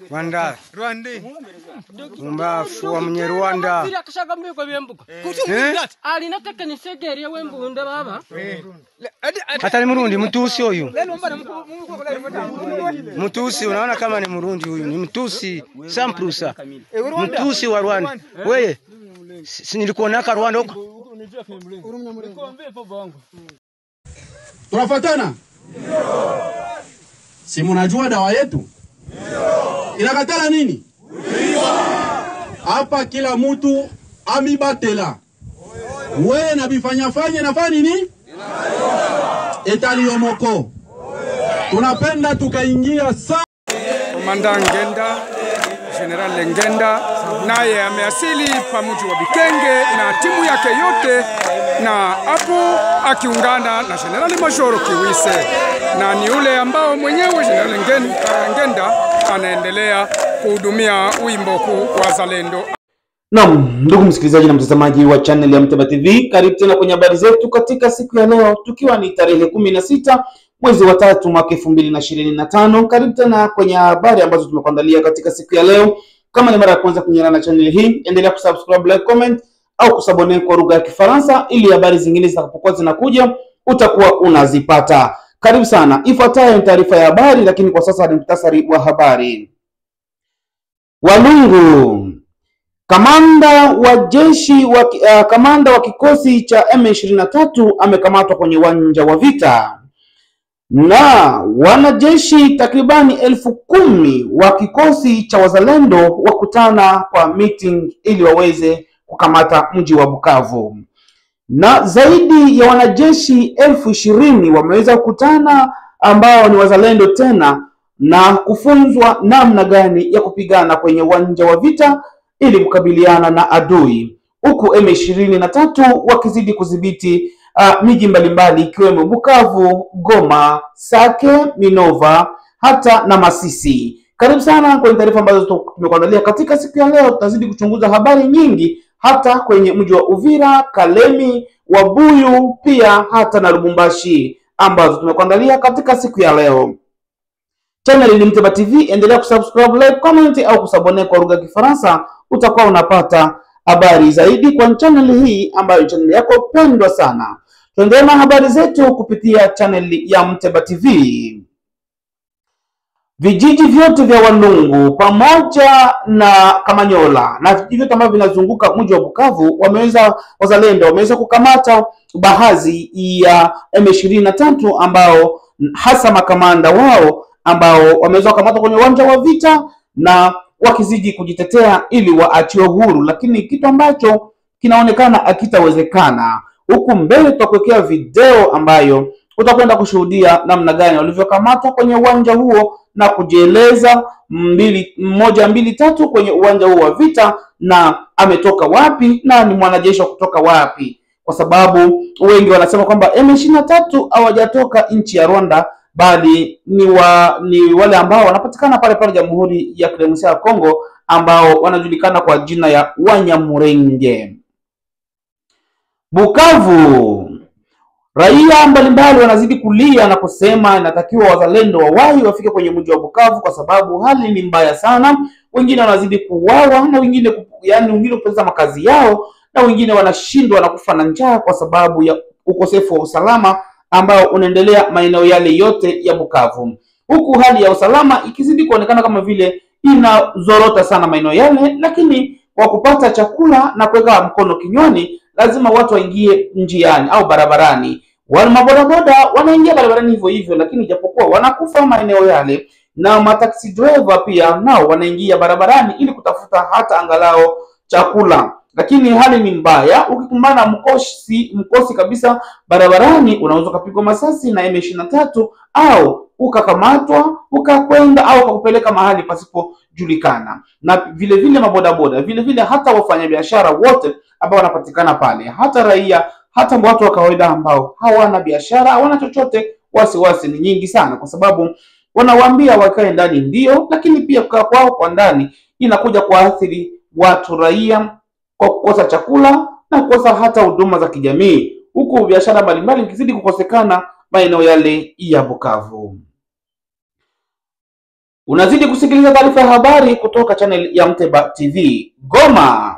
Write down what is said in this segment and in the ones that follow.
Rwanda. Mbafu wa Mnyarwanda. Alinataka nisegere wembunda baba. Hata ni Murundi mtusi huyu. Mtusi unaona kama ni Murundi huyu, ni mtusi Samprusa. Mtusi wa Rwanda. Wewe si nilikuonaka Rwanda huko? Tunafuatana? Ndio. Si mnajua dawa yetu? Ndio. Inakatala nini? Hapa kila mtu amibatela. Wewe na bifanya nafanya nini? Etaliomoko. Tunapenda tukaingia sana. Komanda Ngenda, General Ngenda, naye ameasili pamoja wa Bikenge na timu yake yote, na hapo akiungana na General Majoro Kiwise, na ni ule ambao mwenyewe General Ngenda anaendelea kuhudumia wimbo kuu wa Zalendo. Naam, ndugu msikilizaji na mtazamaji wa channel ya Mteba TV, karibu tena kwenye habari zetu katika siku ya leo, tukiwa ni tarehe 16 mwezi wa 3 mwaka 2025. Karibu tena kwenye habari ambazo tumekuandalia katika siku ya leo. Kama ni mara ya kwanza kujiunga na channel hii, endelea kusubscribe, like, comment au kusabone kwa lugha ya Kifaransa ili habari zingine zitakapokuwa zinakuja utakuwa unazipata. Karibu sana. Ifuatayo ni taarifa ya habari, lakini kwa sasa ni muhtasari wa habari. Walungu. Kamanda wa kikosi cha M23 amekamatwa kwenye uwanja wa vita. Na wanajeshi takribani 10,000 wa kikosi cha wazalendo wakutana kwa meeting ili waweze kukamata mji wa Bukavu. Na zaidi ya wanajeshi 20,000 wameweza kukutana ambao ni wazalendo tena, na kufunzwa namna gani ya kupigana kwenye uwanja wa vita ili kukabiliana na adui, huku M23 wakizidi kudhibiti miji mbalimbali ikiwemo Bukavu, Goma, Sake, Minova hata na Masisi. Karibu sana kwenye taarifa ambazo tumekuandalia katika siku ya leo. Tutazidi kuchunguza habari nyingi hata kwenye mji wa Uvira, Kalemi, Wabuyu, pia hata na Lubumbashi ambazo tumekuandalia katika siku ya leo. Channel ni Mteba TV, endelea kusubscribe, like, comment au kusabone kwa lugha ya Kifaransa, utakuwa unapata habari zaidi kwa channel hii ambayo channel yako pendwa sana. Tuendelee na habari zetu kupitia channel ya Mteba TV. Vijiji vyote vya Walungu pamoja na Kamanyola na vijiji vyote ambavyo vinazunguka mji wa Bukavu wazalendo wameweza kukamata baadhi ya M23 ambao hasa makamanda wao ambao wameweza kukamatwa kwenye uwanja wa vita na wakizidi kujitetea ili waachiwe huru, lakini kitu ambacho kinaonekana hakitawezekana. Huku mbele tutakuwekea video ambayo utakwenda kushuhudia namna gani walivyokamatwa kwenye uwanja huo na kujieleza moja mbili tatu kwenye uwanja huo wa vita, na ametoka wapi na ni mwanajeshi kutoka wapi, kwa sababu wengi wanasema kwamba M23 hawajatoka nchi ya Rwanda, bali ni wale ambao wanapatikana pale Jamhuri ya Kidemokrasia ya Kongo ambao wanajulikana kwa jina ya Wanyamurenge. Bukavu. Raia mbalimbali wanazidi kulia na kusema inatakiwa wazalendo wawahi wafike kwenye mji wa Bukavu kwa sababu hali ni mbaya sana. Wengine wanazidi kuuawa na wengine kupoteza makazi yao, na wengine wanashindwa na kufa na njaa kwa sababu ya ukosefu wa usalama ambao unaendelea maeneo yale yote ya Bukavu. Huku hali ya usalama ikizidi kuonekana kama vile inazorota sana maeneo yale, lakini kwa kupata chakula na kuweka mkono kinywani lazima watu waingie njiani au barabarani. Wale mabodaboda wanaingia barabarani hivyo hivyo, lakini japokuwa wanakufa maeneo yale, na mataxi driver pia nao wanaingia barabarani ili kutafuta hata angalao chakula. Lakini hali ni mbaya. Ukikumbana mkosi kabisa barabarani, unaweza kupigwa masasi na M23 au ukakamatwa ukakwenda au ukakupeleka mahali pasipojulikana. Na vile vile mabodaboda, vile vile hata wafanyabiashara wote ambao wanapatikana pale, hata raia, hata watu wa kawaida ambao hawana biashara, hawana chochote, wasiwasi ni nyingi sana, kwa sababu wanawaambia wakae ndani ndio, lakini pia kukaa kwao kwa ndani inakuja kuathiri watu raia kwa kukosa chakula na kukosa hata huduma za kijamii, huku biashara mbalimbali ikizidi kukosekana maeneo yale ya Bukavu. Unazidi kusikiliza taarifa ya habari kutoka channel ya Mteba TV. Goma.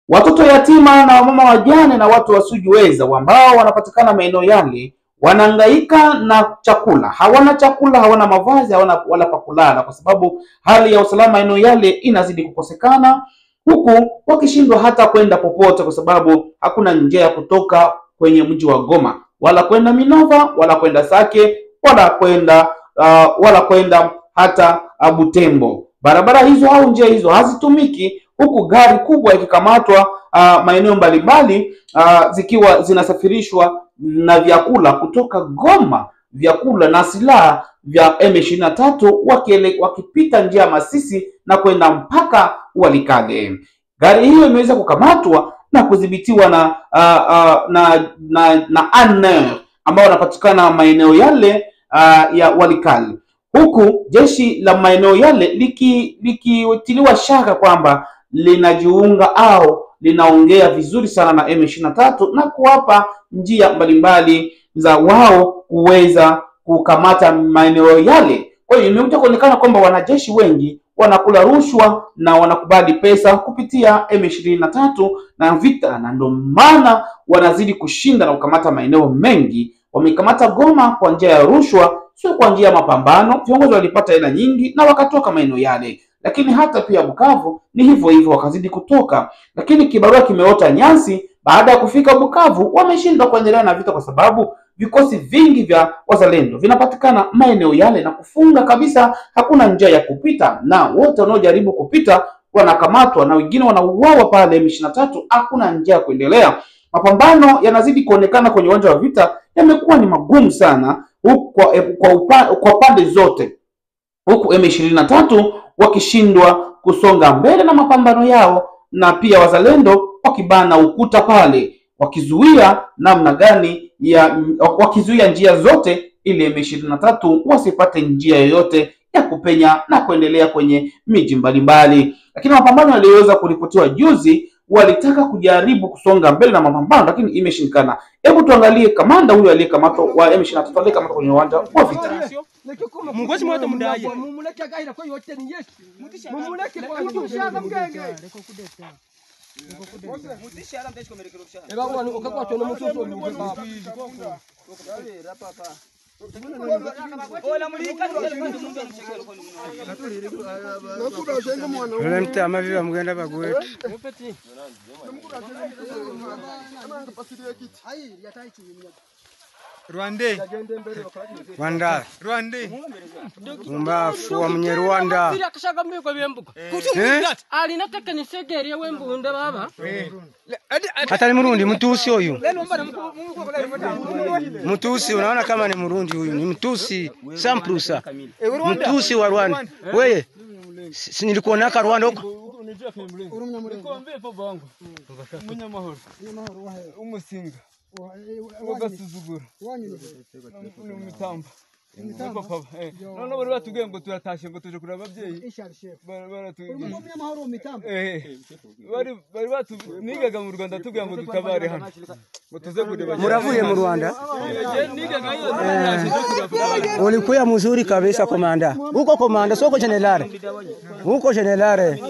Watoto yatima na wamama wajane na watu wasiojiweza ambao wanapatikana maeneo yale wanahangaika na chakula. Hawana chakula, hawana mavazi, hawana wala pa kulala kwa sababu hali ya usalama maeneo yale inazidi kukosekana, huku wakishindwa hata kwenda popote kwa sababu hakuna njia ya kutoka kwenye mji wa Goma, wala kwenda Minova, wala kwenda Sake, wala kwenda hata Butembo. Barabara hizo au njia hizo hazitumiki, huku gari kubwa ikikamatwa maeneo mbalimbali zikiwa zinasafirishwa na vyakula kutoka Goma, vyakula na silaha vya M23 wakipita njia Masisi na kwenda mpaka Walikale. Gari hiyo imeweza kukamatwa na kudhibitiwa na ANR ambao wanapatikana maeneo yale ya Walikale, huku jeshi la maeneo yale likitiliwa shaka kwamba linajiunga au linaongea vizuri sana na M23 na kuwapa njia mbalimbali za wao kuweza kukamata maeneo yale. Kwa hiyo imekuja kuonekana kwamba wanajeshi wengi wanakula rushwa na wanakubali pesa kupitia M23 na vita, na ndio maana wanazidi kushinda na kukamata maeneo mengi. Wamekamata Goma kwa njia ya rushwa, sio kwa njia ya mapambano. Viongozi walipata hela nyingi na wakatoka maeneo yale, lakini hata pia Bukavu ni hivyo hivyo, wakazidi kutoka, lakini kibarua kimeota nyasi. Baada ya kufika Bukavu wameshindwa kuendelea na vita kwa sababu vikosi vingi vya wazalendo vinapatikana maeneo yale na kufunga kabisa, hakuna njia ya kupita, na wote wanaojaribu kupita wanakamatwa na wengine wanauawa pale M23. Hakuna njia ya kuendelea. Mapambano yanazidi kuonekana kwenye uwanja wa vita, yamekuwa ni magumu sana kwa pande zote, huku M23 wakishindwa kusonga mbele na mapambano yao, na pia wazalendo wakibana ukuta pale, wakizuia namna gani wakizuia njia zote ili M23 wasipate njia yoyote ya kupenya na kuendelea kwenye miji mbalimbali. Lakini mapambano yaliweza kuripotiwa juzi, walitaka kujaribu kusonga mbele na mapambano lakini imeshindikana. Hebu tuangalie kamanda huyu aliyekamatwa wa M23 aliyekamatwa kwenye uwanja wa vita. Mungozi mwote mdaye. Mumuleke gaira ko yote ni Yesu. Mumuleke kwa kushaka mgenge. Mutishara mtashiko merekero kushaka. Eba bwana ukakwa tono mutuzo ukakwa. Papa. Ola mulika Wala mtama viva mugenda bagwetu. Rwanda Mbafu wa Mnyarwanda akashaka mbiko byembuka alinataka nisegerie wembunda baba hata ni Murundi mtusi huyu. Mtusi unaona kama ni Murundi huyu, ni mtusi samprusa, mtusi wa Rwanda. Wewe si nilikuonaka Rwanda huko Munyamahoro umusinga wagasuzugura n'umutamba papa none bari batubwiye ngo turatashe ngo tuje kureba ababyeyi Munyamahoro mitamba bari nigaga mu Rwanda tubwiye ngo dutabare hano ngo tuze kureba. Muravuye mu Rwanda? Ulikuwa mzuri kabisa komanda. Huko komanda soko generale. Huko generale.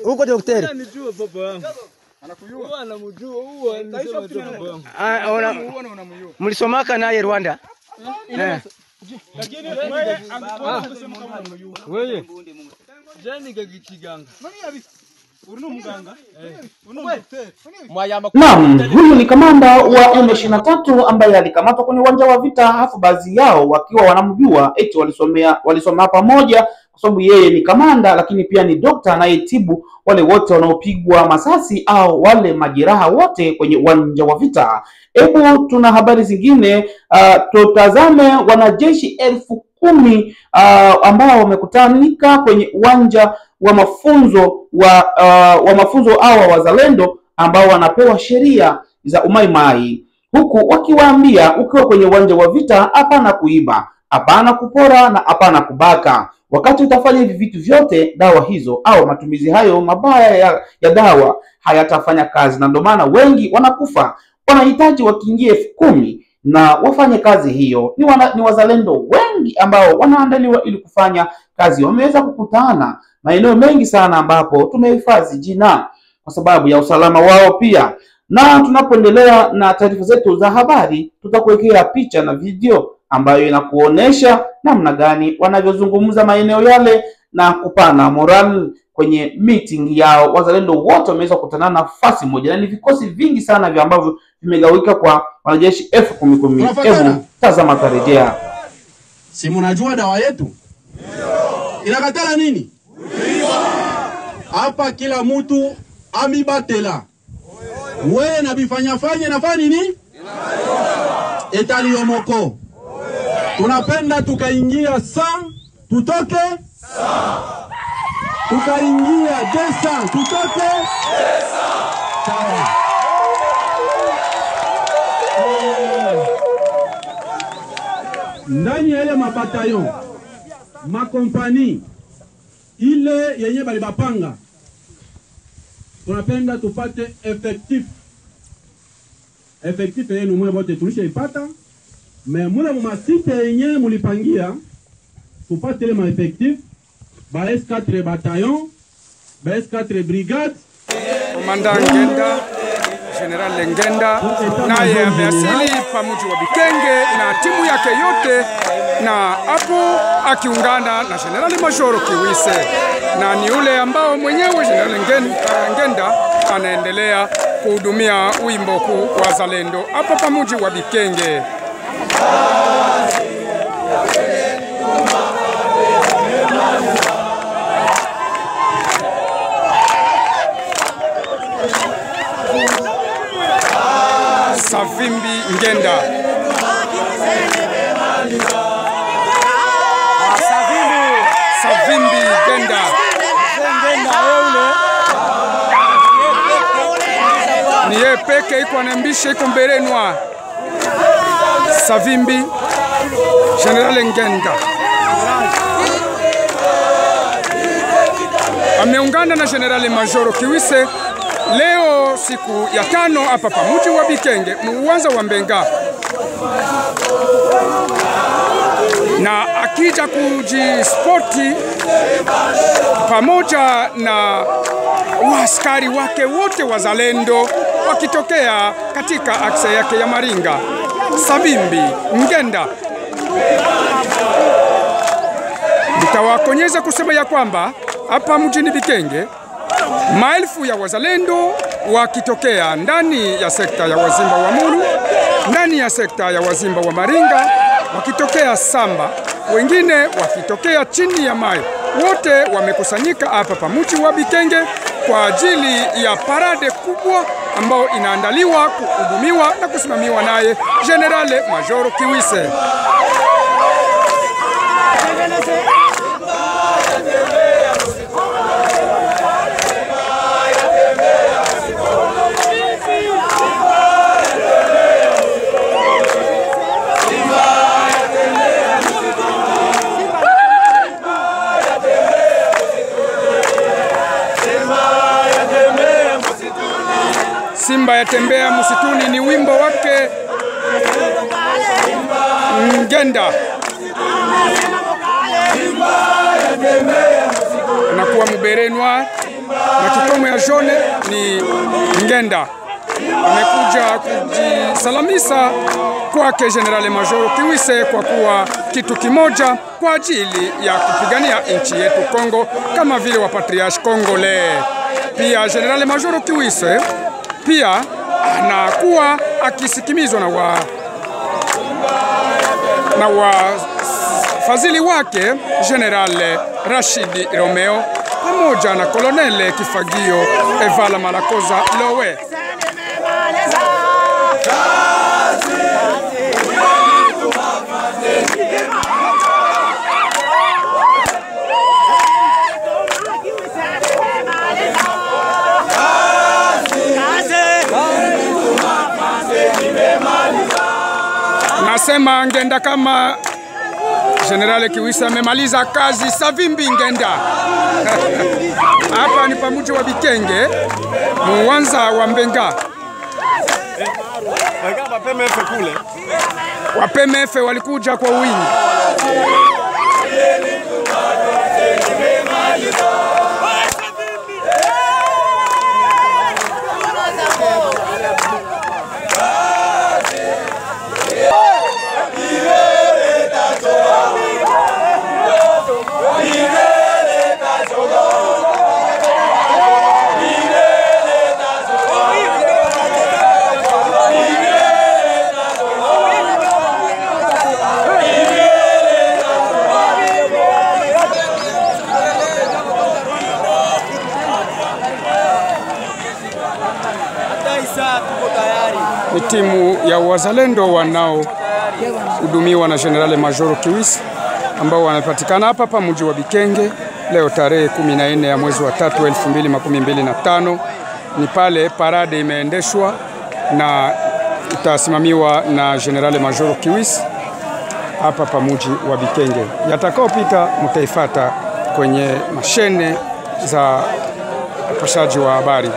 Huko daktari. Mlisomaka naye Rwanda? Wewe jani gagikiganga Naam, huyu ni kamanda wa M23 ambaye alikamatwa kwenye uwanja wa vita, hafu baadhi yao wakiwa wanamjua eti walisoma pamoja kwa sababu yeye ni kamanda, lakini pia ni dokta anayetibu wale wote wanaopigwa masasi au wale majeraha wote kwenye uwanja wa vita. Hebu tuna habari zingine, tutazame wanajeshi 10,000 ambao wamekutanika kwenye uwanja wa mafunzo wa mafunzo hawa wazalendo ambao wanapewa sheria za umaimai, huku wakiwaambia ukiwa kwenye uwanja wa vita hapana kuiba, hapana kupora na hapana kubaka. Wakati utafanya hivi vitu vyote, dawa hizo au matumizi hayo mabaya ya dawa hayatafanya kazi, na ndio maana wengi wanakufa. Wanahitaji wakiingie 10,000 na wafanye kazi hiyo. Ni wazalendo wengi ambao wanaandaliwa ili kufanya kazi. Wameweza kukutana maeneo mengi sana ambapo tumehifadhi jina kwa sababu ya usalama wao pia. Na tunapoendelea na taarifa zetu za habari, tutakuwekea picha na video ambayo inakuonesha namna gani wanavyozungumza maeneo yale na kupana moral kwenye meeting yao. Wazalendo wote wameweza kukutana nafasi moja, na ni vikosi vingi sana vya ambavyo vimegawika kwa wanajeshi 10,000. Hebu tazama tarejea. Si mnajua dawa yetu? Inakatala nini? Hapa kila mtu amibatela. Wewe na bifanya nafanya nini? Etaliomoko. Tunapenda tukaingia 100, tutoke 100. Tukaingia 200, tutoke 200. Sawa. Ndani ya ile mabatayon, makompani ile yenye bali bapanga, tunapenda tupate effectif yenu mwe bote tulishaipata, mais mule mumasite yenye mulipangia tupate ile ma effectif ba S4 bataillon, ba S4 brigade. Komanda Ngenda, General Ngenda naye ameasili pamoja wa Bikenge na timu yake yote, na hapo akiungana na General Major Kiwise, na ni ule ambao mwenyewe General Ngenda anaendelea kuhudumia wimbo kuu wa Zalendo hapo pamoja wa Bikenge. Savimbi Ngenda. Savimbi Ngenda. Ni yeye peke iko anambisha iko mberenwa. Savimbi General Ngenda ameungana na General Major Kiwise leo siku ya 5 hapa pamuji wa Bikenge muanza wa Mbenga, na akija kujispoti pamoja na waaskari wake wote wazalendo wakitokea katika aksa yake ya Maringa. Savimbi Ngenda nitawakonyeza kusema ya kwamba hapa mjini Bikenge maelfu ya wazalendo wakitokea ndani ya sekta ya Wazimba wa Mulu, ndani ya sekta ya Wazimba wa Maringa, wakitokea Samba, wengine wakitokea chini ya mayo, wote wamekusanyika hapa pamuji wa Bikenge kwa ajili ya parade kubwa ambao inaandaliwa, kuhudumiwa na kusimamiwa naye General Major Kiwise. Simba yatembea msituni ni wimbo wake Ngenda. Anakuwa mberenwa na kikomo ya jone ni Ngenda. Amekuja kujisalamisa kwake General Major Kiwise kwa kuwa kitu kimoja kwa ajili ya kupigania nchi yetu Kongo kama vile wa Patriarche Congolais. Pia General Major Kiwise pia anakuwa akisikimizwa na wafadhili wake General Rashidi Romeo pamoja na Kolonel Kifagio Evala Malakoza Lowe. Nasema Ngenda kama General Kiwise amemaliza kazi. Savimbi Ngenda hapa ni pamoja wa Bikenge muanza wa Mbenga. Wa PMF walikuja kwa wingi. Ni timu ya wazalendo wanaohudumiwa na General Major Kiwis ambao wanapatikana hapa mji wa Bikenge leo tarehe 14 ya mwezi wa 3 2025. Ni pale parade imeendeshwa na itasimamiwa na General Major Kiwis hapa mji wa Bikenge. Yatakaopita mtaifuata kwenye mashine za upashaji wa habari.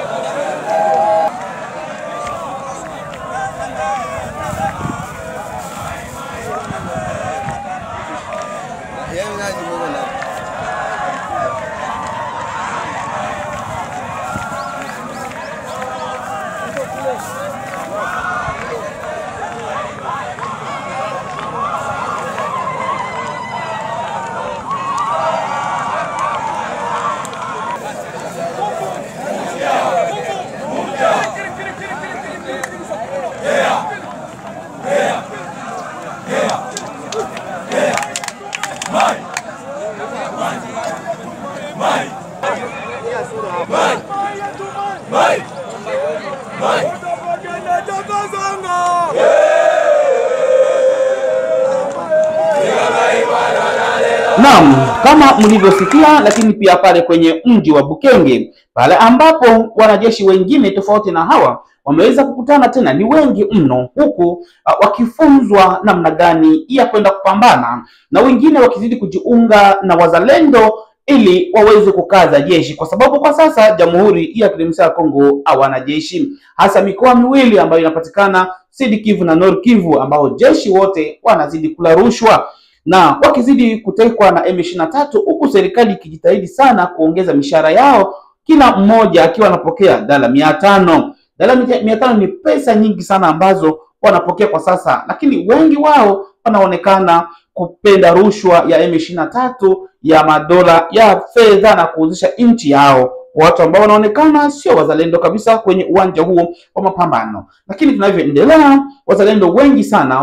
Naam, kama mlivyosikia, lakini pia pale kwenye mji wa Bukenge, pale ambapo wanajeshi wengine tofauti na hawa wameweza kukutana tena, ni wengi mno, huku wakifunzwa namna gani ya kwenda kupambana, na wengine wakizidi kujiunga na wazalendo ili waweze kukaza jeshi, kwa sababu kwa sasa Jamhuri ya Kidemokrasia ya Kongo hawana jeshi, hasa mikoa miwili ambayo inapatikana Sud Kivu na Nord Kivu, ambao jeshi wote wanazidi kula rushwa na wakizidi kutekwa na M23, huku serikali ikijitahidi sana kuongeza mishahara yao, kila mmoja akiwa anapokea $500. $500 ni pesa nyingi sana ambazo wanapokea kwa sasa, lakini wengi wao wanaonekana kupenda rushwa ya M23 ya madola ya fedha na kuuzisha nchi yao, watu ambao wanaonekana sio wazalendo kabisa kwenye uwanja huo wa mapambano. Lakini tunavyoendelea, wazalendo wengi sana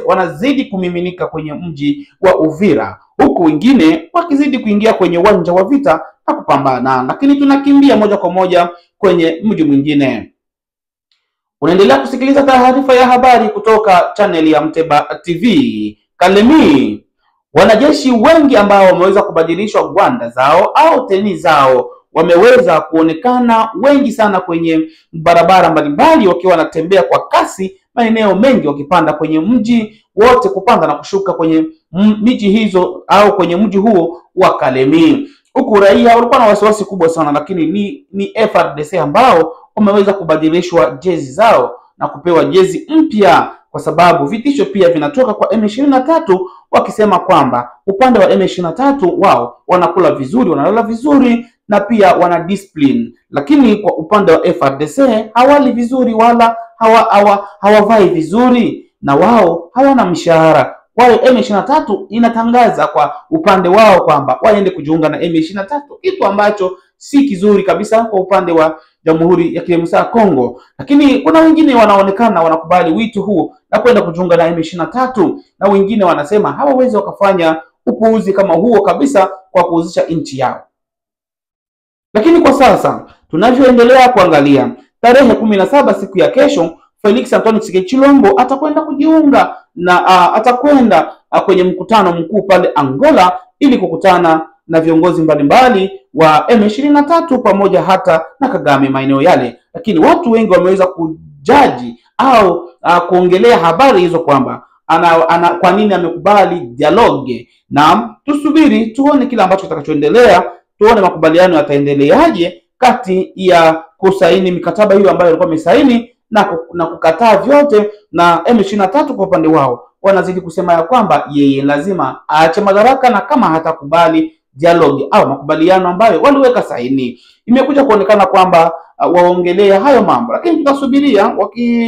wanazidi kumiminika kwenye mji wa Uvira, huku wengine wakizidi kuingia kwenye uwanja wa vita na kupambana. Lakini tunakimbia moja kwa moja kwenye mji mwingine. Unaendelea kusikiliza taarifa ya habari kutoka channel ya Mteba TV. Kalemi, wanajeshi wengi ambao wameweza kubadilishwa gwanda zao au teni zao wameweza kuonekana wengi sana kwenye barabara mbalimbali, wakiwa wanatembea kwa kasi maeneo mengi, wakipanda kwenye mji wote, kupanda na kushuka kwenye miji hizo au kwenye mji huo wa Kalemi. Huku raia walikuwa na wasiwasi kubwa sana, lakini ni FARDC ambao wameweza kubadilishwa jezi zao na kupewa jezi mpya, kwa sababu vitisho pia vinatoka kwa M23 wakisema kwamba upande wa M23 wao wanakula vizuri, wanalala vizuri na pia wana discipline, lakini kwa upande wa FARDC hawali vizuri wala hawavai vizuri, na wao hawana mshahara. Wao M23 inatangaza kwa upande wao kwamba waende kujiunga na M23, kitu ambacho si kizuri kabisa kwa upande wa Jamhuri ya Kidemokrasia ya Kongo. Lakini kuna wengine wanaonekana wanakubali wito huu na kwenda kujiunga na M23, na wengine wanasema hawawezi wakafanya upuuzi kama huo kabisa kwa kuuzisha nchi yao. Lakini kwa sasa tunavyoendelea kuangalia, tarehe 17 siku ya kesho, Felix Antoine Tshisekedi Tshilombo atakwenda kujiunga na atakwenda kwenye mkutano mkuu pale Angola ili kukutana na viongozi mbalimbali wa M23 pamoja hata na Kagame maeneo yale. Lakini watu wengi wameweza kujaji au kuongelea habari hizo kwamba kwa nini amekubali dialogue, na tusubiri tuone kile ambacho kitakachoendelea, tuone makubaliano yataendeleaje kati ya kusaini mikataba hiyo ambayo alikuwa amesaini na kukataa vyote na M23 kwa upande wao wanazidi kusema ya kwamba yeye lazima aache madaraka, na kama hatakubali dialogue au makubaliano ambayo waliweka saini. Imekuja kuonekana kwamba waongelea hayo mambo, lakini tutasubiria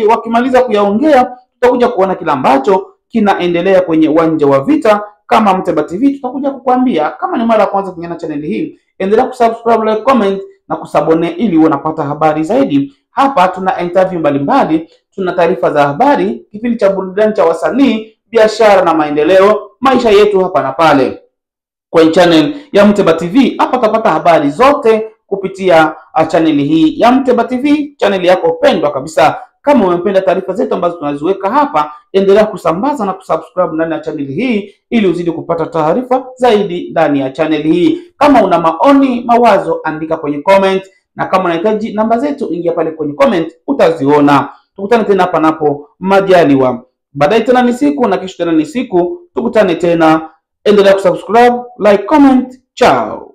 wakimaliza kuyaongea, tutakuja kuona kila ambacho kinaendelea kwenye uwanja wa vita. Kama Mteba TV tutakuja kukuambia. Kama ni mara ya kwanza kuingia na channel hii, endelea kusubscribe, like, comment na kusabone ili unapata habari zaidi. Hapa tuna interview mbalimbali, tuna taarifa za habari, kipindi cha burudani cha wasanii, biashara na maendeleo, maisha yetu hapa na pale. Kwa channel ya Mteba TV hapa utapata habari zote kupitia channel hii ya Mteba TV, channel yako pendwa kabisa. Kama umependa taarifa zetu ambazo tunaziweka hapa, endelea kusambaza na kusubscribe ndani ya channel hii ili uzidi kupata taarifa zaidi ndani ya channel hii. Kama una maoni, mawazo, andika kwenye comment, na kama unahitaji namba zetu ingia pale kwenye comment utaziona. Tukutane tena panapo majaliwa. Baadaye tena ni siku na kesho tena ni siku. Tukutane tena. Endelea kusubscribe, like, comment. Ciao.